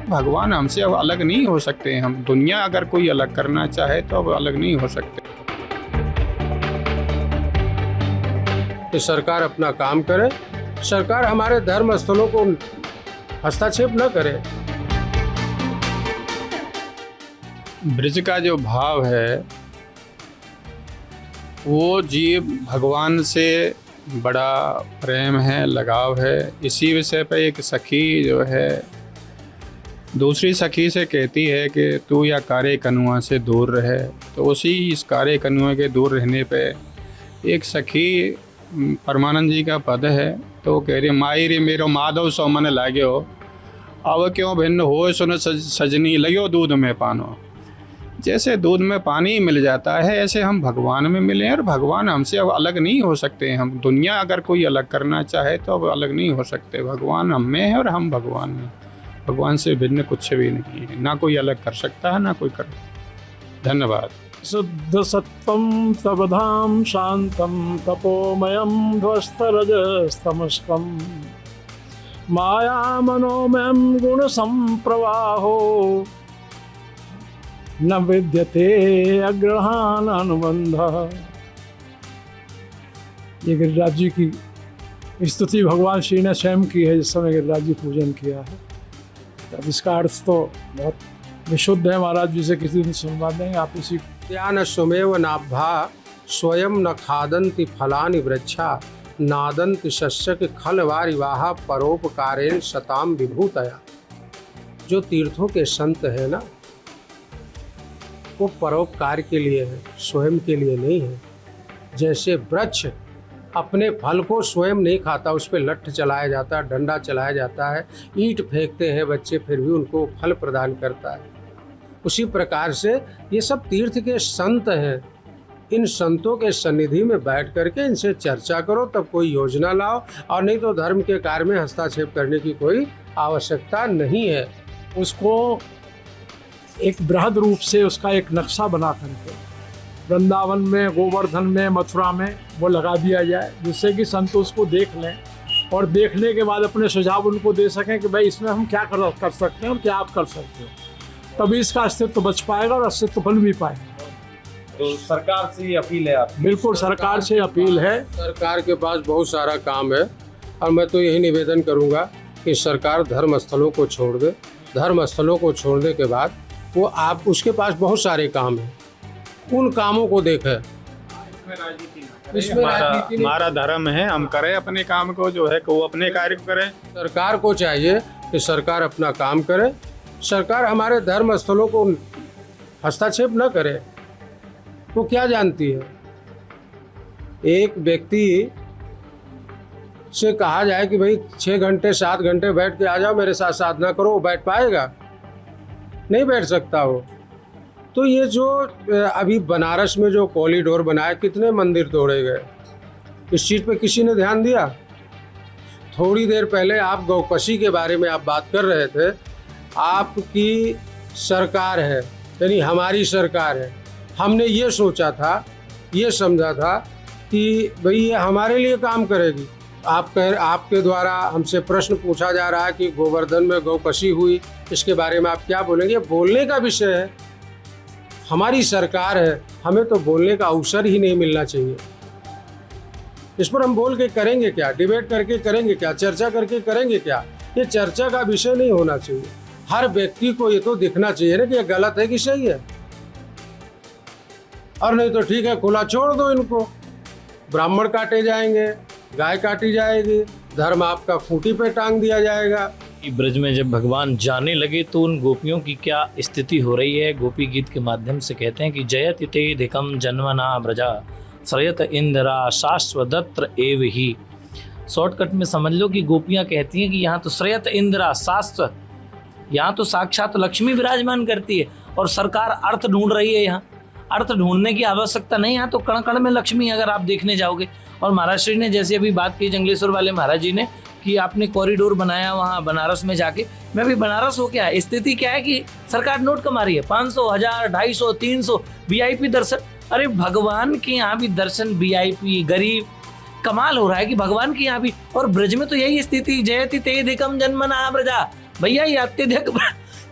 भगवान हमसे अब अलग नहीं हो सकते। हम दुनिया अगर कोई अलग करना चाहे तो अब अलग नहीं हो सकते। कि सरकार अपना काम करे, सरकार हमारे धर्म स्थलों को हस्तक्षेप न करे। ब्रज का जो भाव है वो जीव भगवान से बड़ा प्रेम है, लगाव है। इसी विषय पर एक सखी जो है दूसरी सखी से कहती है कि तू या कारे कनुआ से दूर रहे। तो उसी इस कारे कनुआ के दूर रहने पे एक सखी परमानंद जी का पद है तो कह रही माई रे मेरो माधव सो मन लाग्यो, अब क्यों भिन्न हो सुन सजनी लग्यो दूध में पानो। जैसे दूध में पानी मिल जाता है ऐसे हम भगवान में मिले और भगवान हमसे अब अलग नहीं हो सकते। हम दुनिया अगर कोई अलग करना चाहे तो अब अलग नहीं हो सकते। भगवान हम में है और हम भगवान में। भगवान से भिन्न कुछ भी नहीं है, ना कोई अलग कर सकता है ना कोई कर। धन्यवाद। शुद्ध सत्वं तवधाम शांतम तपोमयम ध्वस्तरजस्तमस्कम माया मनोमयम गुण संप्रवाहो न विद्यते अग्रहान अनुबंध। ये गिरिराज जी की स्तुति भगवान श्री ने स्वयं की है जिस समय गिरिराज जी पूजन किया है। अब इसका अर्थ तो बहुत विशुद्ध है, महाराज जी से किसी दिन सुनवा देंगे आप इसी। ज्ञान स्वमेव नाभा स्वयं न खादन्ति फलानि वृक्षा नादन्ति शस्यक खलवारि वाहा परोपकारेण शताम विभूतया। जो तीर्थों के संत है ना वो परोपकार के लिए है, स्वयं के लिए नहीं है। जैसे वृक्ष अपने फल को स्वयं नहीं खाता, उस पर लठ चलाया जाता है, डंडा चलाया जाता है, ईंट फेंकते हैं बच्चे फिर भी उनको फल प्रदान करता है। उसी प्रकार से ये सब तीर्थ के संत हैं। इन संतों के सन्निधि में बैठ करके इनसे चर्चा करो, तब कोई योजना लाओ, और नहीं तो धर्म के कार्य में हस्तक्षेप करने की कोई आवश्यकता नहीं है। उसको एक बृहद रूप से उसका एक नक्शा बना करके वृंदावन में, गोवर्धन में, मथुरा में वो लगा दिया जाए, जिससे कि संत उसको देख लें और देखने के बाद अपने सुझाव उनको दे सकें कि भाई इसमें हम क्या कर सकते हैं और क्या आप कर सकते हो। तभी इसका अस्तित्व बच पाएगा और अस्तित्व बन भी पाएगा। तो सरकार से ये अपील है आप? बिल्कुल सरकार से अपील है। सरकार के पास बहुत सारा काम है और मैं तो यही निवेदन करूंगा कि सरकार धर्म स्थलों को छोड़ दे। धर्म स्थलों को छोड़ने के बाद वो आप उसके पास बहुत सारे काम हैं, उन कामों को देखे। इसमें हमारा धर्म है, हम करें अपने काम को, जो है वो अपने कार्य को करें। सरकार को चाहिए कि सरकार अपना काम करे, सरकार हमारे धर्म स्थलों को हस्तक्षेप न करे। वो क्या जानती है? एक व्यक्ति से कहा जाए कि भाई 6 घंटे 7 घंटे बैठ के आ जाओ मेरे साथ साधना करो, वो बैठ पाएगा? नहीं बैठ सकता वो। तो ये जो अभी बनारस में जो कॉरिडोर बनाया, कितने मंदिर तोड़े गए, इस चीज़ पे किसी ने ध्यान दिया? थोड़ी देर पहले आप गौकशी के बारे में आप बात कर रहे थे। आपकी सरकार है, यानी हमारी सरकार है। हमने ये सोचा था, ये समझा था कि भाई ये हमारे लिए काम करेगी। आपके द्वारा हमसे प्रश्न पूछा जा रहा है कि गोवर्धन में गौकशी हुई, इसके बारे में आप क्या बोलेंगे? बोलने का विषय है, हमारी सरकार है, हमें तो बोलने का अवसर ही नहीं मिलना चाहिए। इस पर हम बोल के करेंगे क्या? डिबेट करके करेंगे क्या? चर्चा करके करेंगे क्या? ये चर्चा का विषय नहीं होना चाहिए। हर व्यक्ति को ये तो दिखना चाहिए ना कि ये गलत है कि सही है, और नहीं तो ठीक है खुला छोड़ दो इनको। ब्राह्मण काटे जाएंगे, गाय काटी जाएगी, धर्म आपका खूंटी पे टांग दिया जाएगा। ब्रज में जब भगवान जाने लगे तो उन गोपियों की क्या स्थिति हो रही है? गोपी गीत के माध्यम से कहते हैं कि जयति ते धिकम जन्मना ब्रजा श्रयत इंदिरा शाश्वदत्र एव ही। शॉर्टकट में समझ लो कि गोपियां कहती हैं कि यहाँ तो श्रयत इंदिरा शाश्वत, यहाँ तो साक्षात लक्ष्मी विराजमान करती है और सरकार अर्थ ढूंढ रही है। यहाँ अर्थ ढूंढने की आवश्यकता नहीं, यहाँ तो कण कण में लक्ष्मी अगर आप देखने जाओगे। और महाराज श्री ने जैसे अभी बात की जंगलेश्वर वाले महाराज जी ने कि आपने कॉरिडोर बनाया वहाँ बनारस में जाके, मैं भी बनारस हो क्या, स्थिति क्या है कि सरकार नोट कमा रही है 500, 1000, 250, 300 वीआईपी दर्शन। अरे भगवान के यहाँ भी दर्शन वीआईपी गरीब, कमाल हो रहा है कि भगवान के यहाँ भी। और ब्रज में तो यही स्थिति, जयति ते धिकम जन्मना ब्रजा। भैया ये अत्यधिक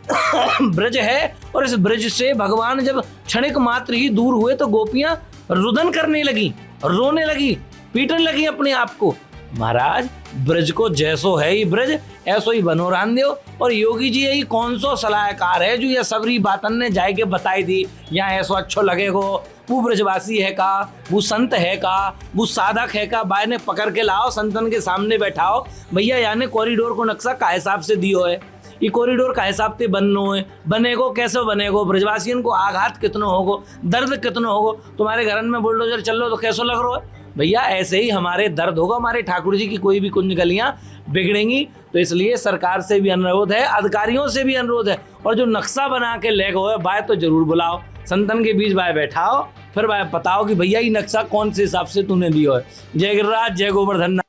ब्रज है, और इस ब्रज से भगवान जब क्षणिक मात्र ही दूर हुए तो गोपियां रुदन करने लगी, रोने लगी, पीटने लगी अपने आप को। महाराज ब्रज को जैसो है ही ब्रज ऐसो ही बनो रान दो। और योगी जी यही कौन सो सलाहकार है जो ये सबरी बातन ने जाके बताई दी, यहाँ ऐसो अच्छो लगेगो, वो ब्रजवासी है का, वो संत है का, वो साधक है का, बाय ने पकड़ के लाओ, संतन के सामने बैठाओ, भैया यानी कॉरिडोर को नक्शा का हिसाब से दियो है, ये कॉरिडोर का हिसाब से बननो है, बनेगो कैसे बनेगो, ब्रजवासियन को आघात कितनो होगो, दर्द कितनो होगो, तुम्हारे घर में बुलडोजर चल लो तो कैसो लग रहा है भैया, ऐसे ही हमारे दर्द होगा, हमारे ठाकुर जी की कोई भी कुंज गलियां बिगड़ेंगी। तो इसलिए सरकार से भी अनुरोध है, अधिकारियों से भी अनुरोध है, और जो नक्शा बना के ले गए बाय तो जरूर बुलाओ, संतन के बीच बाय बैठाओ, फिर बाय बताओ कि भैया ये नक्शा कौन से हिसाब से तूने दिया है। जय गिरिराज, जय गोवर्धन।